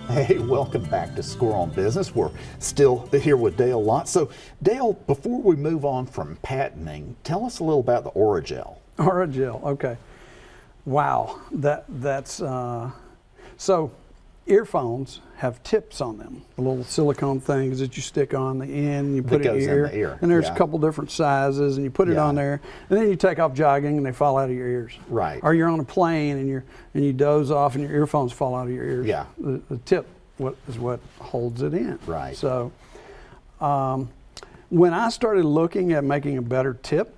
Hey, welcome back to Score on Business. We're still here with Dale Lott. So, Dale, before we move on from patenting, tell us a little about the Oragel. Oragel, okay. Wow, that's so earphones have tips on them, the little silicone things that you stick on the end, and you put it in your ear, and there's a couple different sizes, and you put it on there, and then you take off jogging, and they fall out of your ears. Right. Or you're on a plane, and you doze off, and your earphones fall out of your ears. Yeah. The tip is what holds it in. Right. So, when I started looking at making a better tip,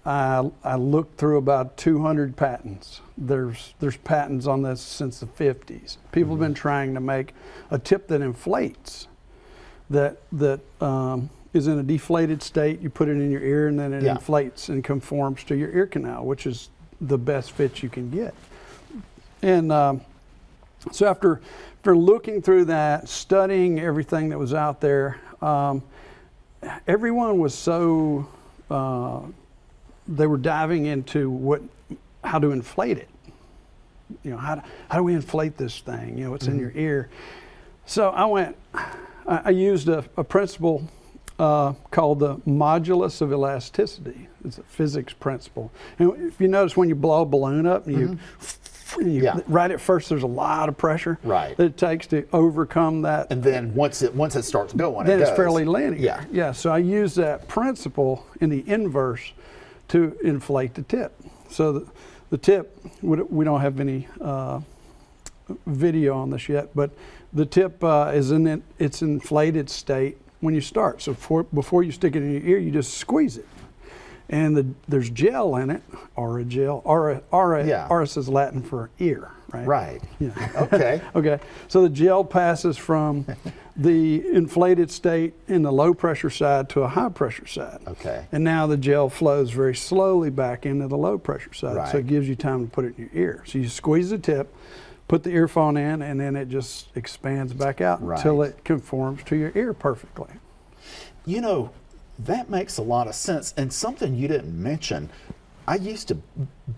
I looked through about 200 patents. There's patents on this since the 50s. People have been trying to make a tip that inflates, that is in a deflated state. You put it in your ear, and then it inflates and conforms to your ear canal, which is the best fit you can get. And so after looking through that, studying everything that was out there, everyone was so they were diving into how to inflate it. You know, how do we inflate this thing? You know, it's in your ear. So I used a principle called the modulus of elasticity. It's a physics principle. And if you notice, when you blow a balloon up, and right at first there's a lot of pressure that it takes to overcome that. And then once it starts going, then it's fairly linear. Yeah. So I use that principle in the inverse to inflate the tip. So the tip, we don't have any video on this yet, but the tip is in its inflated state when you start. So before you stick it in your ear, you just squeeze it. And there's gel in it, Oragel. Auris is Latin for ear, right? Right. Yeah. Okay. Okay. So the gel passes from the inflated state in the low pressure side to a high pressure side. Okay. And now the gel flows very slowly back into the low pressure side. Right. So it gives you time to put it in your ear. So you squeeze the tip, put the earphone in, and then it just expands back out until it conforms to your ear perfectly. You know, that makes a lot of sense. And something you didn't mention, I used to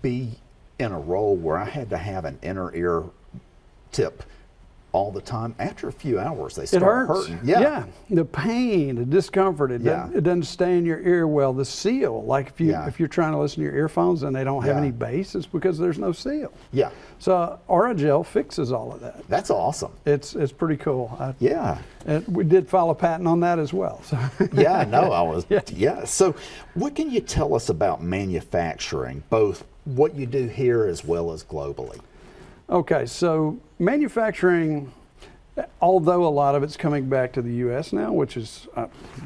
be in a role where I had to have an inner ear tip all the time. After a few hours, they start hurting. Yeah. The pain, the discomfort, it doesn't stay in your ear well. The seal, like if you're trying to listen to your earphones and they don't have any bass, it's because there's no seal. Yeah. So Oragel fixes all of that. That's awesome. It's pretty cool. And we did file a patent on that as well. So. So what can you tell us about manufacturing, both what you do here as well as globally? Okay, so manufacturing, although a lot of it's coming back to the U.S. now, which is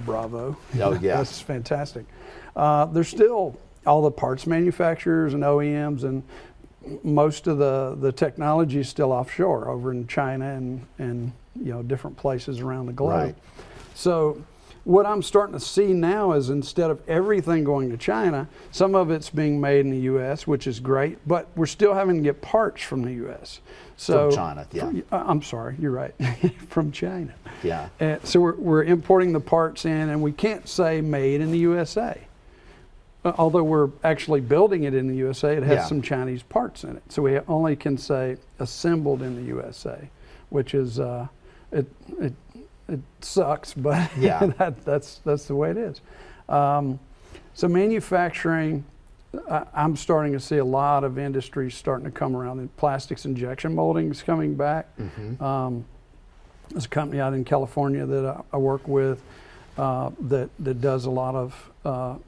bravo. Oh, yeah. That's fantastic. There's still all the parts manufacturers and OEMs, and most of the technology is still offshore over in China and different places around the globe. Right. So what I'm starting to see now is, instead of everything going to China, some of it's being made in the U.S., which is great, but we're still having to get parts from the U.S. So from China, I'm sorry, you're right, from China. Yeah. So we're importing the parts in, and we can't say made in the USA. Although we're actually building it in the USA, it has some Chinese parts in it. So we only can say assembled in the USA, which is it sucks, but that's the way it is. So manufacturing, I'm starting to see a lot of industries starting to come around. The plastics injection molding is coming back. There's a company out in California that I work with that does a lot of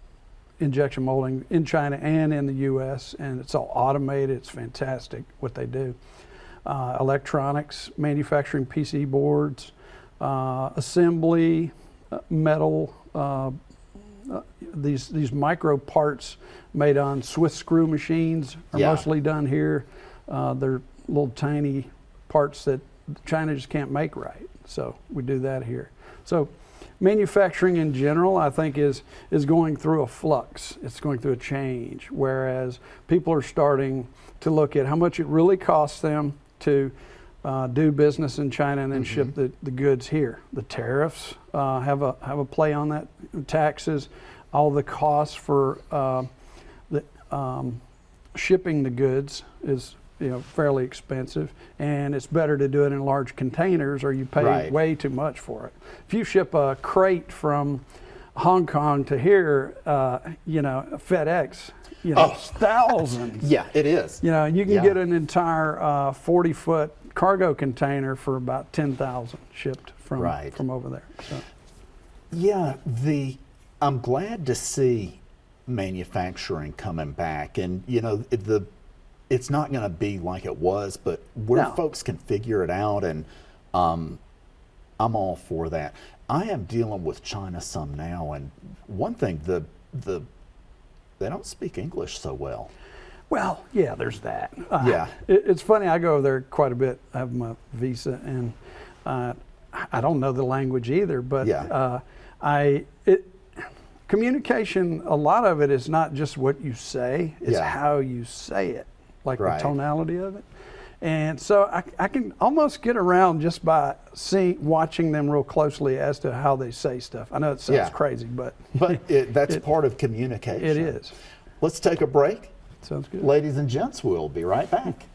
injection molding in China and in the U.S., and it's all automated. It's fantastic what they do. Electronics, manufacturing PC boards, assembly, metal, these micro parts made on Swiss screw machines are mostly done here. They're little tiny parts that China just can't make right. So we do that here. So manufacturing in general, I think, is going through a flux. It's going through a change, whereas people are starting to look at how much it really costs them to do business in China and then ship the goods here. The tariffs have a play on that. Taxes, all the costs for shipping the goods is fairly expensive, and it's better to do it in large containers, or you pay Right. way too much for it. If you ship a crate from Hong Kong to here, FedEx, it's thousands. Yeah, it is. And you can Yeah. get an entire 40-foot cargo container for about 10,000 shipped from Right. from over there. So. Yeah, I'm glad to see manufacturing coming back, and it's not going to be like it was, but where No. folks can figure it out, and I'm all for that. I am dealing with China some now, and one thing, they don't speak English so well. Well, yeah, there's that. Yeah. It's funny. I go over there quite a bit. I have my visa, and I don't know the language either. But Yeah. communication, a lot of it is not just what you say; it's Yeah. how you say it, like Right. the tonality of it. And so I can almost get around just by watching them real closely as to how they say stuff. I know it sounds Yeah. crazy, but But that's part of communication. it is. Let's take a break. Sounds good. Ladies and gents, we'll be right back.